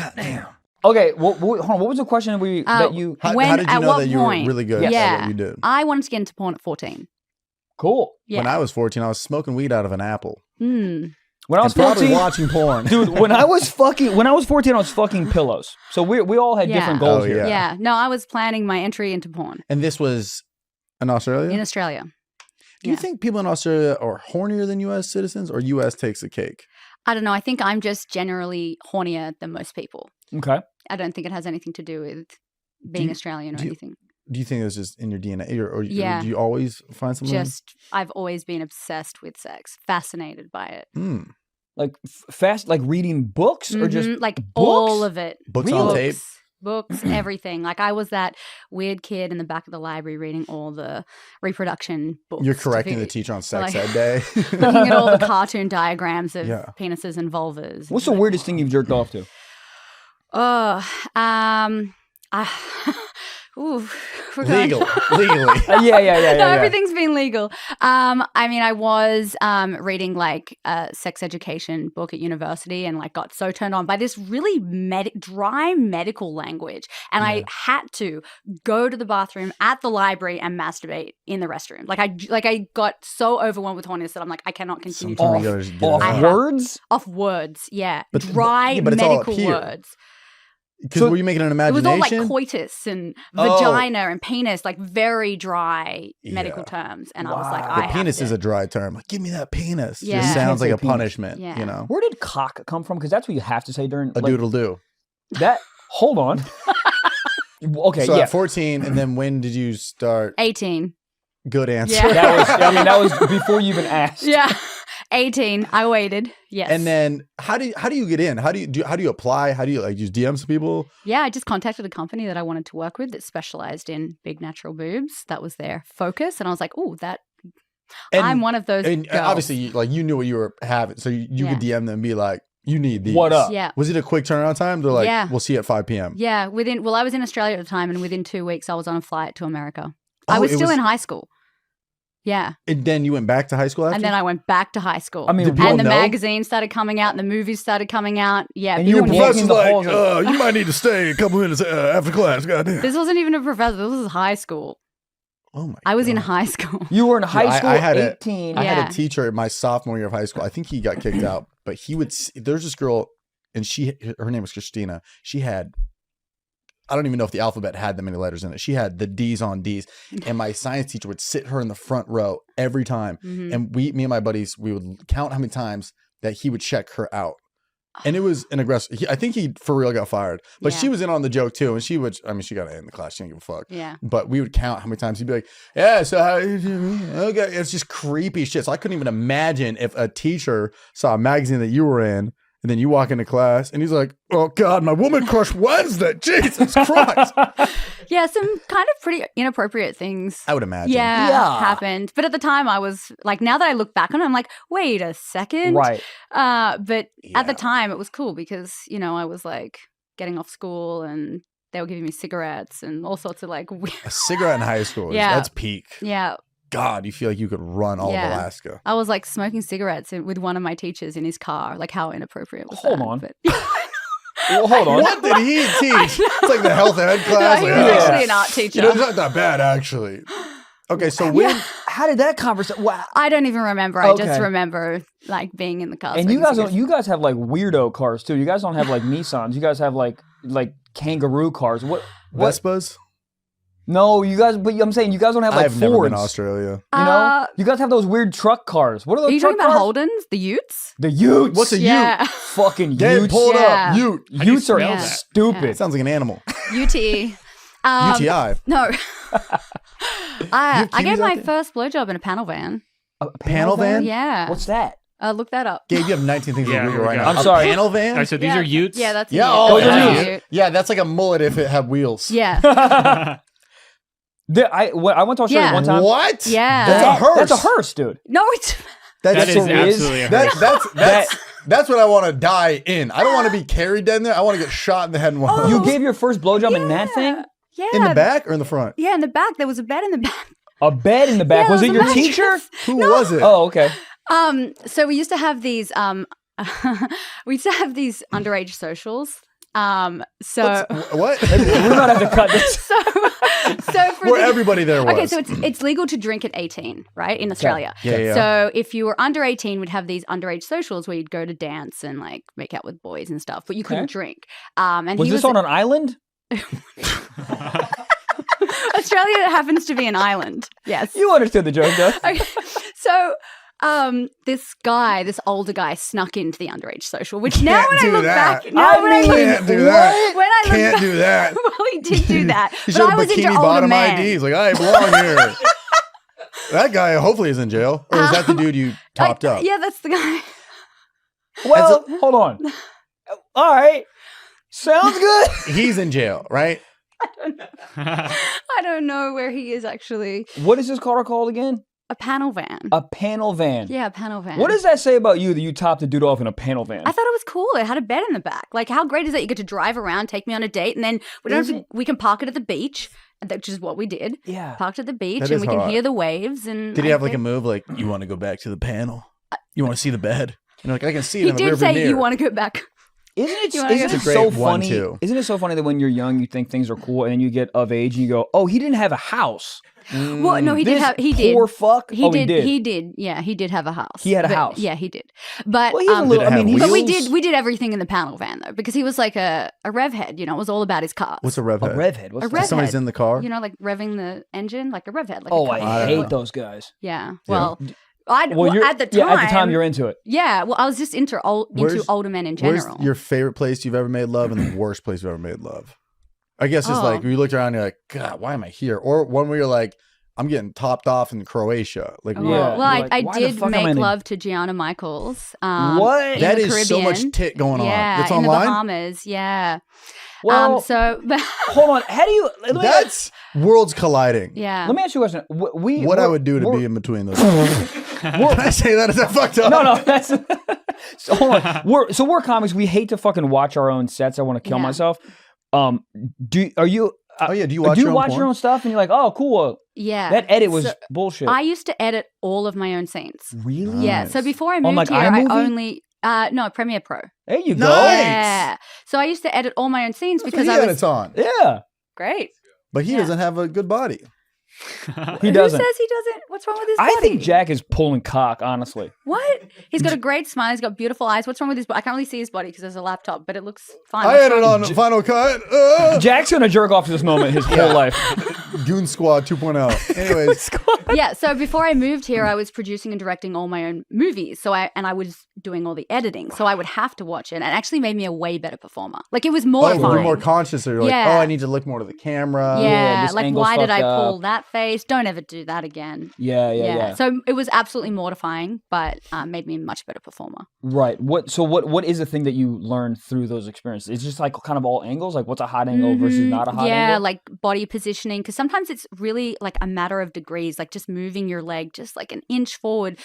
God damn. Okay, hold on. What was the question that you... How did you know that you were really good at what you did? I wanted to get into porn at 14. Cool. Yeah. When I was 14, I was smoking weed out of an apple. Mm. When I was probably 14, watching porn. dude, when I was 14, I was fucking pillows. So we all had different goals here. Yeah. No, I was planning my entry into porn. And this was in Australia? In Australia. Do you think people in Australia are hornier than U.S. citizens, or U.S. takes the cake? I don't know. I think I'm just generally hornier than most people. Okay. I don't think it has anything to do with being Australian or anything. Do you think it's just in your DNA, or do you always find something? I've always been obsessed with sex, fascinated by it. Mm. Like fast, like reading books or just like books? all of it. Books on tape? Books, everything. Like I was that weird kid in the back of the library reading all the reproduction books. You're correcting the teacher on sex ed day. Looking at all the cartoon diagrams of penises and vulvas. What's the weirdest thing you've jerked off to? Legally. Yeah. No, everything's been legal. I mean, I was reading like a sex education book at university and like got so turned on by this really dry medical language. And I had to go to the bathroom at the library and masturbate in the restroom. I got so overwhelmed with horniness that I'm like, I cannot continue to read. Off words, yeah. But dry medical words. Because were you making an imagination? It was all like coitus and vagina and penis, like very dry medical terms. And I was like, penis is a dry term. Like, give me that penis. Yeah. Just sounds like a penis. punishment, you know? Where did cock come from? Because that's what you have to say during... A doodle-doo. Hold on. Okay, so at 14, and then when did you start? 18. Good answer. Yeah. That was before you even asked. Yeah. 18. I waited. Yes. And then how do you get in? How do you apply? How do you use DMs to people? Yeah, I just contacted a company that I wanted to work with that specialized in big natural boobs. That was their focus, and I was like, "Oh, I'm one of those." And girls. Obviously, you knew what you were having, so you could DM them and be like, "You need these." What up? Yeah. Was it a quick turnaround time? They're like, "We'll see you at 5 p.m." Yeah. I was in Australia at the time, and within 2 weeks, I was on a flight to America. I was still in high school. Yeah. And then you went back to high school after? And then I went back to high school. I mean, and the magazines started coming out and the movies started coming out. Yeah. And your professor's like, you might need to stay a couple minutes after class. Goddamn. This wasn't even a professor. This was high school. Oh my God. I was in high school. You were in high school at 18. I had a teacher my sophomore year of high school. I think he got kicked out. But there's this girl, and her name was Christina. She had... I don't even know if the alphabet had that many letters in it. She had the D's on D's. And my science teacher would sit her in the front row every time. Mm-hmm. And me and my buddies, we would count how many times that he would check her out. And it was an aggressive. I think he for real got fired. But she was in on the joke too. And she got to end the class. She didn't give a fuck. Yeah. But we would count how many times he'd be like, yeah, so okay. It's just creepy shit. So I couldn't even imagine if a teacher saw a magazine that you were in. And then you walk into class and he's like, oh God, my woman crush Wednesday. Jesus Christ. Yeah, some kind of pretty inappropriate things. I would imagine. Yeah, happened. But at the time I was like, now that I look back on it, I'm like, wait a second. Right. But at the time it was cool because, I was like getting off school and they were giving me cigarettes and all sorts of like weird. A cigarette in high school. That's peak. Yeah. God, you feel like you could run all of Alaska. I was like smoking cigarettes with one of my teachers in his car. Like how inappropriate was Hold that? on. But... Well, hold on. What did he teach? It's like the health ed class. No, he was actually an art teacher. It's not that bad, actually. Okay, so how did that conversation? Wow. I don't even remember. I just remember like being in the car. And you guys have like weirdo cars too. You guys don't have like Nissans. You guys have like kangaroo cars. What? Vespas? No, you guys. But I'm saying you guys don't have like I've Fords. never been to Australia. You guys have those weird truck cars. What are those? Are you talking about Holdens? The Utes? The Utes. What's a Ute? Fucking Utes. Pull it up. Ute. Utes are stupid. It sounds like an animal. UTE. UTI. No. I gave my first blowjob in a panel van. A panel van? Yeah. What's that? Look that up. Gabe, you have 19 things to Google right now. I'm sorry. A panel van? All right, so these are Utes? Yeah, that's a Ute. Yeah, that's like a mullet if it had wheels. Yeah. I went to Australia one time. What? Yeah. That's a hearse. That's a hearse, dude. No, it's... That is absolutely a hearse. That's what I want to die in. I don't want to be carried down there. I want to get shot in the head and one. You gave your first blowjob in that thing? Yeah. In the back or in the front? Yeah, in the back. There was a bed in the back. A bed in the back? Was it your teacher? Who was it? Oh, okay. So we used to have these underage socials So What? We might have to cut this. so Where everybody there was. Okay, so it's legal to drink at 18, right, in Australia. Yeah. So if you were under 18, we'd have these underage socials where you'd go to dance and like make out with boys and stuff, but you couldn't drink. And was he this on an island? Australia happens to be an island. Yes. You understood the joke, though. Okay. So this older guy snuck into the underage social, which now when I look back, can't do that. When I look Can't back, do that. well, he did do that. He but showed I was into bikini older bottom men. IDs. Like, I belong here. That guy hopefully is in jail. Or is that the dude you topped up? Yeah, that's the guy. Well, hold on. All right. Sounds good. He's in jail, right? I don't know where he is actually. What is this car called again? A panel van. A panel van. Yeah, a panel van. What does that say about you that you topped the dude off in a panel van? I thought it was cool. It had a bed in the back. Like, how great is that? You get to drive around, take me on a date, and then we can park it at the beach, which is what we did. Yeah. Parked at the beach, That and is we can hot. hear the waves. And Did he have like a move like, you want to go back to the panel? You want to see the bed? And like, I can see it He in the did rearview say mirror. you want to go back. Isn't You wanna it go- It's a so great one, funny? too. Isn't it so funny that when you're young, you think things are cool, and then you get of age and you go, "Oh, he didn't have a house." Well, no, he This did have. He did. poor fuck. He Oh, did. he did. He did. Yeah, he did have a house. He had a But- house. Yeah, he did. But Well, he's a little. Did it I mean, have he's but we wheels? did everything in the panel van though, because he was like a rev head. You know, it was all about his cars. What's a rev a head? redhead. What's A that? rev Somebody's head. in the car? You know, like revving the engine, like a rev head. Like Oh, a car. I hate don't- those guys. Yeah. Well, Well, you're, at the time. yeah, at the time you're into it. Yeah. Well, I was just into Where's- older men in Where's general. your favorite place you've ever made love and the worst place you've ever made love? I guess it's Oh. like you looked around and you're like, God, why am I here? Or one where you're like, I'm getting topped off in Croatia. Like, Oh, Yeah. well, You're I, like, I why the did fuck am I make in a- love to Gianna Michaels. What? in that the is so much Caribbean. tit going on. Yeah, It's in the online? Bahamas. Yeah. Well, So, hold on. How do you? Let me, That's worlds colliding. yeah. let me ask you a question. What I would do to be in between those. Can I say that? Is that fucked up? No, that's. So, hold on. We're comics. We hate to fucking watch our own sets. I want to kill Yeah. myself. Are you? Oh, yeah. Do you watch your own porn? your own stuff and you're like, oh, cool. Yeah. That edit was So, bullshit. I used to edit all of my own scenes. Really? Yeah. So Nice. before I moved like, here, iMovie? I only no Premiere Pro. There you go. Nice. Yeah. So I used to edit all my own scenes That's because what I he was edits on. Yeah. great. But he Yeah. doesn't have a good body. He doesn't. Who says he doesn't? What's wrong with his I body? think Jack is pulling cock. Honestly. What? He's got a great smile. He's got beautiful eyes. What's wrong with his body? I can't really see his body because there's a laptop, but it looks fine. I What's edit wrong? on Final Cut. Jack's gonna jerk off to this moment his whole life. Goon Squad 2.0. Anyways, Yeah. So before I moved here, I was producing and directing all my own movies. So I was doing all the editing. So I would have to watch it, and it actually made me a way better performer. Like it was oh, mortifying. you're more conscious. So you're like, Yeah. oh, I need to look more to the camera. Yeah, this like angle's why did I fucked up. pull that face? Don't ever do that again. Yeah. So it was absolutely mortifying, but made me a much better performer. Right. What is the thing that you learned through those experiences? It's just like kind of all angles, like what's a hot angle versus not a hot Yeah, angle. like body positioning, because sometimes it's really like a matter of degrees, like just moving your leg just like an inch forward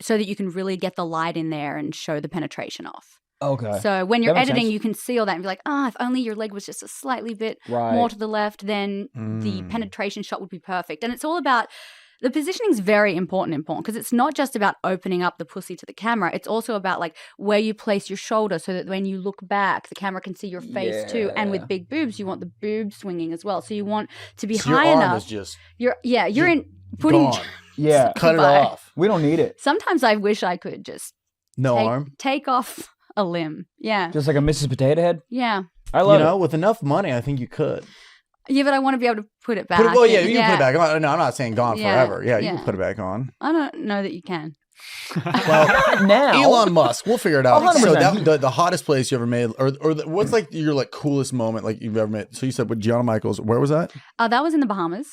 so that you can really get the light in there and show the penetration off. Okay. So when you're That makes editing, sense. you can see all that and be like, if only your leg was just a slightly bit Right. more to the left, then the penetration shot would be perfect. And it's all about the positioning is very important because it's not just about opening up the pussy to the camera. It's also about like where you place your shoulder so that when you look back, the camera can see your face too. And with big boobs, you want the boobs swinging as well. So you want to be So high your arm enough. is just You're in putting. gone. Yeah. Cut it Goodbye. off. We don't need it. Sometimes I wish I could just No arm. take off a limb. Yeah, Just like a Mrs. Potato Head. yeah, I love You know, with enough money, I think you could. yeah. But I want to be able to put it back. You can put it Yeah. back on. No, I'm not saying gone Yeah, forever. Yeah, you yeah. can put it back on. I don't know that you can. Well, it. Now. Elon Musk, we'll figure it out. 100%. So the hottest place you ever made, what's like your like coolest moment like you've ever made? So you said with Gianna Michaels, where was that? That was in the Bahamas.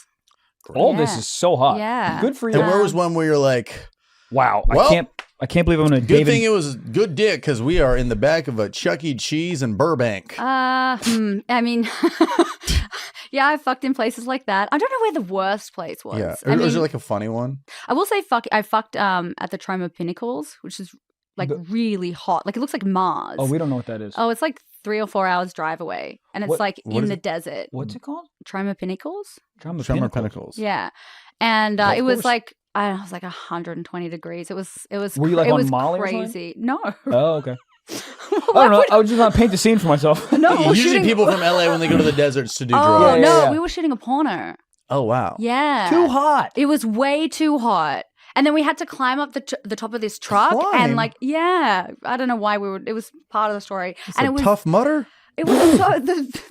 All this Yeah. is so hot. Yeah. Good for you. And where was one where you're like, Wow. Well, I can't believe I'm gonna good thing it was good dick because we are in the back of a Chuck E. Cheese in Burbank. I mean, yeah, I fucked in places like that. I don't know where the worst place was. Yeah, I or mean, is there like a funny one? I will say I fucked at the Troma Pinnacles, which is like really hot. Like it looks like Mars. Oh, we don't know what that is. Oh, it's like 3 or 4 hours drive away, and it's What- like what in is the it? desert. What's it called? Troma Pinnacles. Drama Tremor Pinnacles. Pinnacles. Yeah, and Golf it was course? like I was like 120 degrees. It was. Were you, like, it on was Molly or something? crazy. No, Oh, okay. I don't know. I was just trying to paint the scene for myself. No, we're Usually shooting. people from LA when they go to the deserts to do Oh drugs. no, Yeah. we were shooting a porno. Oh wow. Yeah, Too hot. It was way too hot. And then we had to climb up the top of this truck Climb? and I don't know why we were. It was part of the story. It's and a it was tough mutter. It was so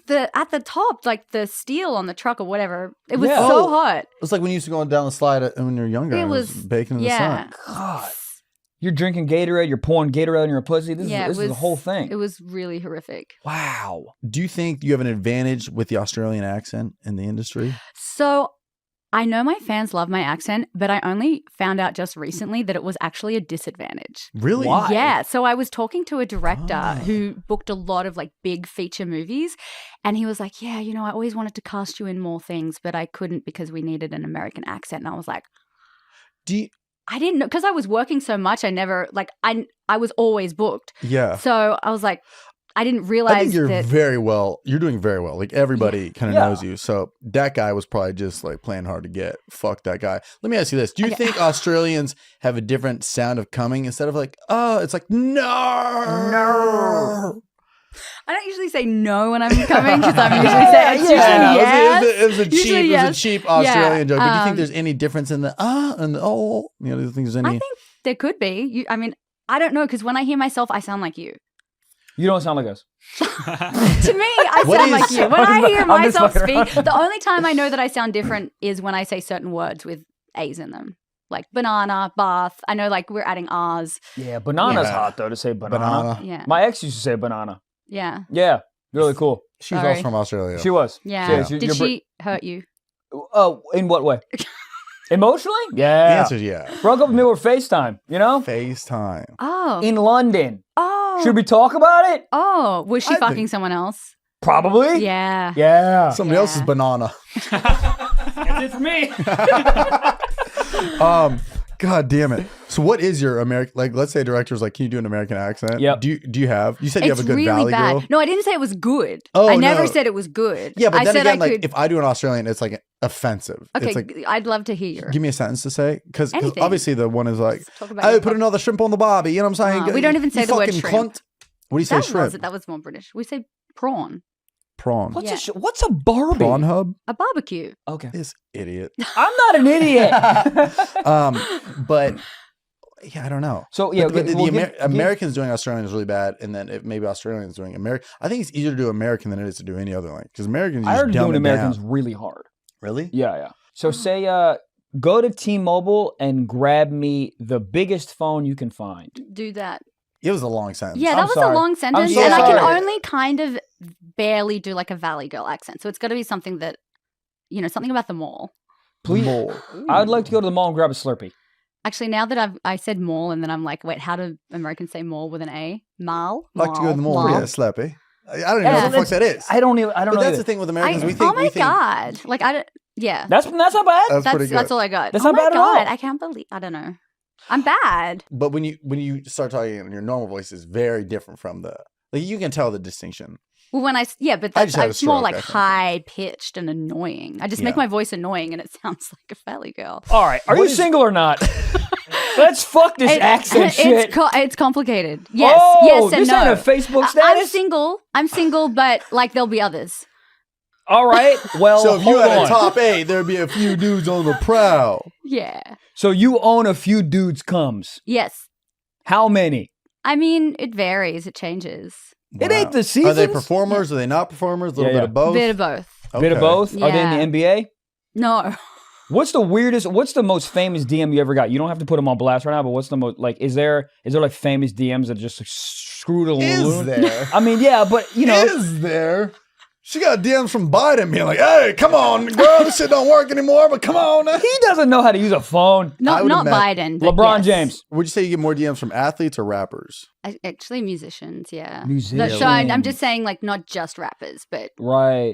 the at the top, like the steel on the truck or whatever. It was Yeah. so Oh. hot. It's like when you used to go down the slide when you were younger. It and was baking in the sun. God. You're drinking Gatorade. You're pouring Gatorade in your pussy. This is the whole thing. It was really horrific. Wow. Do you think you have an advantage with the Australian accent in the industry? So I know my fans love my accent, but I only found out just recently that it was actually a disadvantage. Really? Why? Yeah. So I was talking to a director who booked a lot of like big feature movies. And he was like, yeah, I always wanted to cast you in more things, but I couldn't because we needed an American accent. And I was like, I didn't know, because I was working so much. I never, I was always booked. Yeah. So I was like, I didn't realize I think you're that. you're doing very well. Like everybody kind of Yeah. knows you. So that guy was probably just like playing hard to get. Fuck that guy. Let me ask you this. Do you think Australians have a different sound of coming instead of like, it's like, no. I don't usually say no when I'm coming because I'm usually saying yes. It was a cheap, Usually yes. Australian joke. But do you think Um, there's any difference in the and the oh? Do you think there's any? I think there could be. I don't know, because when I hear myself, I sound like you. You don't sound like us. To me, I What sound is- like you. When I hear I'm just myself fucking speak, the only time I know that I sound different is when I say certain words with A's in them. Like banana, bath. I know like we're adding R's. Yeah, banana's Yeah. hot though to say banana. Banana. Yeah. My ex used to say banana. Yeah. Yeah, really cool. She was Sorry. also from Australia. She was. Yeah. You're Did she hurt you? Oh, in what way? Emotionally? The Yeah. answer is yeah. Broke up with me over FaceTime, FaceTime. Oh. In London. Oh. Should we talk about it? Oh. Was she I fucking think- someone else? Probably. Yeah. Yeah. Somebody else's banana. That's it for me. God damn it. So what is your American, like, let's say a director's like, can you do an American accent? Yep. Do you have, you said you have It's a good really Valley bad. girl? No, I didn't say it was good. Oh, I never no. said it was good. Yeah, but I then said again, I like could. if I do an Australian, it's like offensive. Okay, It's like, I'd love to hear your. give me a sentence to say. Because Anything. obviously the one is like, Talk about oh, your put another shrimp on the barbie. You know what I'm saying? We don't even say You the word fucking shrimp. cunt. What do you say, That shrimp? was it. That was more British. We say prawn. Prawn. What's what's a Barbie? Prawn hub? A barbecue. Okay. This idiot. I'm not an idiot. But yeah, I don't know. So yeah, But the we'll give- Americans doing Australian is really bad, and then maybe Australians doing American. I think it's easier to do American than it is to do any other language because Americans. I just heard dumb doing it Americans down. really hard. Really? Yeah. So say go to T-Mobile and grab me the biggest phone you can find. Do that. It was a long sentence. Yeah, I'm that was sorry. a long sentence, so and I can sorry. only kind of barely do like a Valley Girl accent. So it's got to be something that, something about the mall. Please. I would like to go to the mall and grab a Slurpee. Actually, now that I said mall, and then I'm like, wait, how do Americans say mall with an A? Mall. Like to go to the mall. Yeah, slappy. I don't even know Yeah. what the fuck that is. I don't know. But that's either. the thing with Americans. We think. Oh my we think, god! Like I don't. Yeah. That's not bad. That's pretty good. That's all I got. That's oh not my bad at god! all. I can't believe. I don't know. I'm bad. But when you start talking in your normal voice, is very different from the like. You can tell the distinction. Well, but I just had a it's more stroke, like I think. high pitched and annoying. I just make Yeah. my voice annoying, and it sounds like a Valley Girl. All right. Are What you is- single or not? Let's fuck this accent shit. It's complicated. Yes, Oh, yes, and this no. ain't a Facebook I'm status. single, but like there'll be others. All right. Well, So if you hold had on. a top 8, there'd be a few dudes on the prowl. Yeah. So you own a few dudes comes. Yes. How many? I mean, it varies. It changes. It ain't the Are seasons. they performers? Are they not performers? A little Yeah, bit of both. Bit of both. Bit of Okay. both. Are they in Yeah. the NBA? No. What's the weirdest? What's the most famous DM you ever got? You don't have to put them on blast right now, but what's the most like? Is there like famous DMs that just like, screwed a Is loon? there? I mean, yeah, but Is there? She got DMs from Biden being like, "Hey, come on, girl, this shit don't work anymore, but come on." he doesn't know how to use a phone. Not would Biden. But LeBron yes. James. Would you say you get more DMs from athletes or rappers? Actually, musicians. Yeah. Musicians. So I'm just saying, like, not just rappers, but Right.